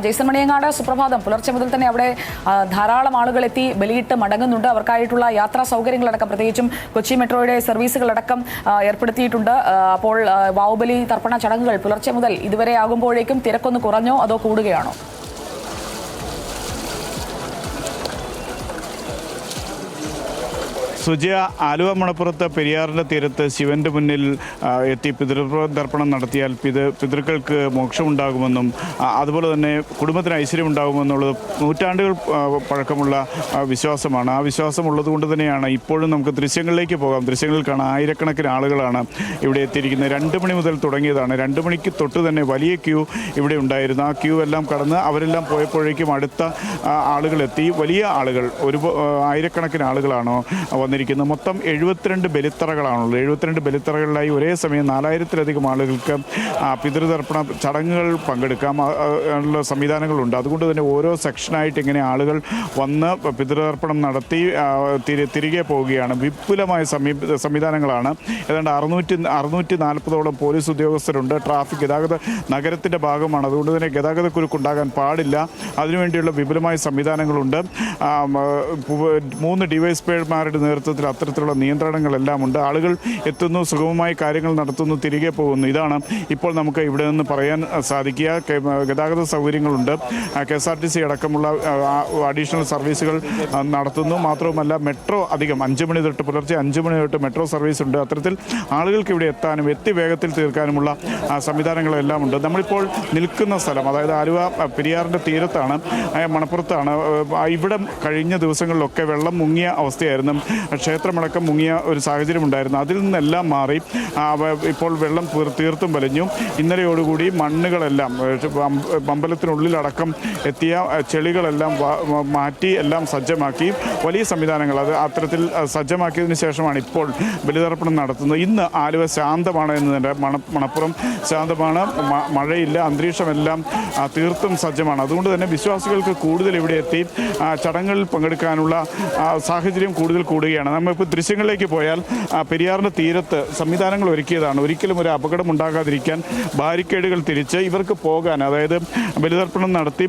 Jason Maniyangad, സുപ്രഭാതം. പുലർച്ചെ മുതൽ തന്നെ അവിടെ ധാരാളം ആളുകൾ എത്തി ബലിയിട്ട് മടങ്ങുന്നുണ്ട്. അവർക്കായിട്ടുള്ള യാത്രാ സൗകര്യങ്ങളടക്കം, പ്രത്യേകിച്ചും കൊച്ചി മെട്രോയുടെ സർവീസുകളടക്കം ഏർപ്പെടുത്തിയിട്ടുണ്ട്. അപ്പോൾ വാവുബലി തർപ്പണ ചടങ്ങുകൾ പുലർച്ചെ മുതൽ ഇതുവരെ ആകുമ്പോഴേക്കും തിരക്കൊന്ന് കുറഞ്ഞോ അതോ കൂടുകയാണോ? സുജയ, ആലുവ മണപ്പുറത്ത് പെരിയാറിൻ്റെ തീരത്ത് ശിവന്റെ മുന്നിൽ എത്തി പിതൃതർപ്പണം നടത്തിയാൽ പിതൃക്കൾക്ക് മോക്ഷമുണ്ടാകുമെന്നും അതുപോലെ തന്നെ കുടുംബത്തിന് ഐശ്വര്യം ഉണ്ടാകുമെന്നുള്ളത് നൂറ്റാണ്ടുകൾ പഴക്കമുള്ള വിശ്വാസമാണ്. ആ വിശ്വാസം ഉള്ളതുകൊണ്ട് തന്നെയാണ് ഇപ്പോഴും നമുക്ക് ദൃശ്യങ്ങളിലേക്ക് പോകാം. ദൃശ്യങ്ങളിൽ കാണാൻ ആയിരക്കണക്കിന് ആളുകളാണ് ഇവിടെ എത്തിയിരിക്കുന്നത്. 2 മണി മുതൽ തുടങ്ങിയതാണ്. 2 മണിക്ക് തൊട്ട് തന്നെ വലിയ ക്യൂ ഇവിടെ ഉണ്ടായിരുന്നു. ആ ക്യൂ എല്ലാം കടന്ന് അവരെല്ലാം പോയപ്പോഴേക്കും അടുത്ത ആളുകളെത്തി. വലിയ ആളുകൾ, ആയിരക്കണക്കിന് ആളുകളാണ് വന്നിരിക്കുന്നത്. മൊത്തം 72 ബലിത്തറകളാണുള്ളത്. 72 ബലിത്തറകളിലായി ഒരേ സമയം 4000-ലധികം ആളുകൾക്ക് പിതൃതർപ്പണ ചടങ്ങുകൾ പങ്കെടുക്കാം ഉള്ള സംവിധാനങ്ങളുണ്ട്. അതുകൊണ്ട് തന്നെ ഓരോ സെക്ഷനായിട്ട് ഇങ്ങനെ ആളുകൾ വന്ന് പിതൃതർപ്പണം നടത്തി തിരികെ പോവുകയാണ്. വിപുലമായ സംവിധാനങ്ങളാണ്. ഏതാണ്ട് 640ഓളം പോലീസ് ഉദ്യോഗസ്ഥരുണ്ട്. ട്രാഫിക് ഗതാഗത നഗരത്തിൻ്റെ ഭാഗമാണ്. അതുകൊണ്ട് തന്നെ ഗതാഗതക്കുരുക്കുണ്ടാകാൻ പാടില്ല. അതിനുവേണ്ടിയുള്ള വിപുലമായ സംവിധാനങ്ങളുണ്ട്. 3 ഡിവൈഎസ്പിമാരുടെ നേതൃത്വത്തിൽ അത്തരത്തിലുള്ള നിയന്ത്രണങ്ങളെല്ലാം ഉണ്ട്. ആളുകൾ എത്തുന്നു, സുഗമമായി കാര്യങ്ങൾ നടത്തുന്നു, തിരികെ പോകുന്നു. ഇതാണ് ഇപ്പോൾ നമുക്ക് ഇവിടെ നിന്ന് പറയാൻ സാധിക്കുക. ഗതാഗത സൗകര്യങ്ങളുണ്ട്. KSRTC അടക്കമുള്ള അഡീഷണൽ സർവീസുകൾ നടത്തുന്നു. മാത്രവുമല്ല മെട്രോ അധികം 5 മണി തൊട്ട് പുലർച്ചെ 5 മണി തൊട്ട് മെട്രോ സർവീസ് ഉണ്ട്. അത്തരത്തിൽ ആളുകൾക്ക് ഇവിടെ എത്താനും വേഗത്തിൽ തീർക്കാനുമുള്ള സംവിധാനങ്ങളെല്ലാം ഉണ്ട്. നമ്മളിപ്പോൾ നിൽക്കുന്ന സ്ഥലം, അതായത് ആലുവ പെരിയാറിൻ്റെ തീരത്താണ്, മണപ്പുറത്താണ്. ഇവിടെ കഴിഞ്ഞ ദിവസങ്ങളിലൊക്കെ വെള്ളം മുങ്ങിയ അവസ്ഥയായിരുന്നു. ക്ഷേത്രമടക്കം മുങ്ങിയ ഒരു സാഹചര്യം ഉണ്ടായിരുന്നു. അതിൽ നിന്നെല്ലാം മാറി ഇപ്പോൾ വെള്ളം തീർത്തും വലിഞ്ഞു. ഇന്നലെയോടുകൂടി മണ്ണുകളെല്ലാം അമ്പലത്തിനുള്ളിലടക്കം എത്തിയ ചെളികളെല്ലാം മാറ്റി എല്ലാം സജ്ജമാക്കി. വലിയ സംവിധാനങ്ങൾ അത്തരത്തിൽ സജ്ജമാക്കിയതിന് ശേഷമാണ് ഇപ്പോൾ ബലിതർപ്പണം നടത്തുന്നത്. ഇന്ന് ആലുവ ശാന്തമാണ് എന്ന് തന്നെ, മണപ്പുറം ശാന്തമാണ്, മഴയില്ല, അന്തരീക്ഷമെല്ലാം തീർത്തും സജ്ജമാണ്. അതുകൊണ്ട് തന്നെ വിശ്വാസികൾക്ക് കൂടുതൽ ഇവിടെ എത്തി ചടങ്ങുകളിൽ പങ്കെടുക്കാനുള്ള സാഹചര്യം കൂടുതൽ കൂടുകയാണ്. നമ്മളിപ്പോൾ ദൃശ്യങ്ങളിലേക്ക് പോയാൽ പെരിയാറിൻ്റെ തീരത്ത് സംവിധാനങ്ങൾ ഒരുക്കിയതാണ്. ഒരിക്കലും ഒരു അപകടം ഉണ്ടാകാതിരിക്കാൻ ബാരിക്കേഡുകൾ തിരിച്ച് ഇവർക്ക് പോകാൻ, അതായത് ബലിതർപ്പണം നടത്തി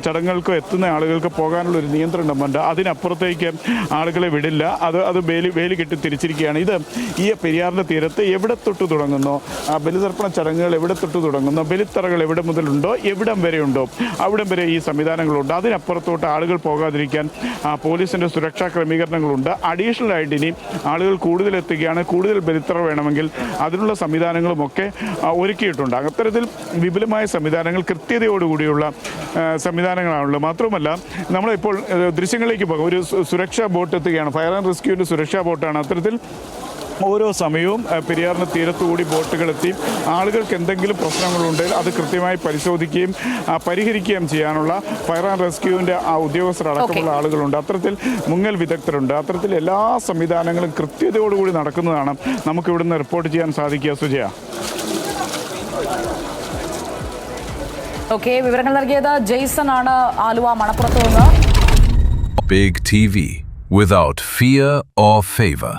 ചടങ്ങുകൾക്ക് എത്തുന്ന ആളുകൾക്ക് പോകാനുള്ള ഒരു നിയന്ത്രണമുണ്ട്. അതിനപ്പുറത്തേക്ക് ആളുകളെ വിടില്ല. അത് വേലി കെട്ടി തിരിച്ചിരിക്കുകയാണ്. ഇത് ഈ പെരിയാറിൻ്റെ തീരത്ത് എവിടെ തൊട്ട് തുടങ്ങുന്നോ, ബലിതർപ്പണ ചടങ്ങുകൾ എവിടെ തൊട്ട് തുടങ്ങുന്നോ, ബലിത്തറകൾ എവിടെ മുതലുണ്ടോ, എവിടം വരെ ഉണ്ടോ അവിടം വരെ ഈ സംവിധാനങ്ങളുണ്ട്. അതിനപ്പുറത്തോട്ട് ആളുകൾ പോകാതിരിക്കാൻ പോലീസിൻ്റെ സുരക്ഷാ ക്രമീകരണങ്ങളുണ്ട്. അഡീഷണൽ ആയിട്ട് ഇനി ആളുകൾ കൂടുതൽ എത്തുകയാണ്, കൂടുതൽ ബലിത്തറ വേണമെങ്കിൽ അതിനുള്ള സംവിധാനങ്ങളുമൊക്കെ ഒരുക്കിയിട്ടുണ്ട്. അത്തരത്തിൽ വിപുലമായ സംവിധാനങ്ങൾ, കൃത്യതയോടുകൂടിയുള്ള സംവിധാനങ്ങളാണുള്ളത്. മാത്രമല്ല നമ്മളിപ്പോൾ ദൃശ്യങ്ങളിലേക്ക് പോകാം. ഒരു സുരക്ഷാ ബോട്ട് എത്തുകയാണ്. ഫയർ ആൻഡ് റെസ്ക്യൂവിൻ്റെ സുരക്ഷാ ബോട്ടാണ്. അത്തരത്തിൽ ഓരോ സമയവും പെരിയാറിന് തീരത്തുകൂടി ബോട്ടുകളെത്തി ആളുകൾക്ക് എന്തെങ്കിലും പ്രശ്നങ്ങളുണ്ടെങ്കിൽ അത് കൃത്യമായി പരിശോധിക്കുകയും പരിഹരിക്കുകയും ചെയ്യാനുള്ള ഫയർ ആൻഡ് റെസ്ക്യൂവിൻ്റെ ഉദ്യോഗസ്ഥരടക്കമുള്ള ആളുകളുണ്ട്. അത്തരത്തിൽ മുങ്ങൽ വിദഗ്ധരുണ്ട്. അത്തരത്തിൽ എല്ലാ സംവിധാനങ്ങളും കൃത്യതയോടുകൂടി നടക്കുന്നതാണ് നമുക്ക് ഇവിടുന്ന് റിപ്പോർട്ട് ചെയ്യാൻ സാധിക്കുക. സുജയ, വിവരങ്ങൾ നൽകിയത് ജെയ്സൺ ആണ്, ആലുവ മണപ്പുറത്ത് നിന്ന്. Big TV, without fear or favor.